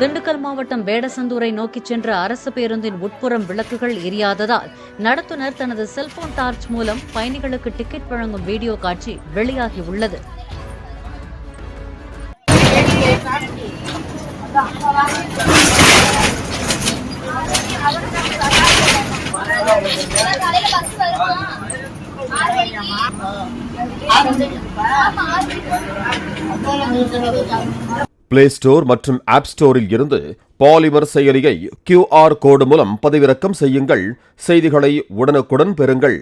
திண்டுக்கல் மாவட்டம் வேடசந்தூரை நோக்கிச் சென்ற அரசு பேருந்தின் உட்புறம் விளக்குகள் எரியாததால் நடத்துனர் தனது செல்போன் டார்ச் மூலம் பயணிகளுக்கு டிக்கெட் வழங்கும் வீடியோ காட்சி வெளியாகியுள்ளது. பிளே ஸ்டோர் மற்றும் ஆப் ஸ்டோரில் இருந்து பாலிமர் செயலியை QR கோடு மூலம் பதிவிறக்கம் செய்யுங்கள். செய்திகளை உடனுக்குடன் பெறுங்கள்.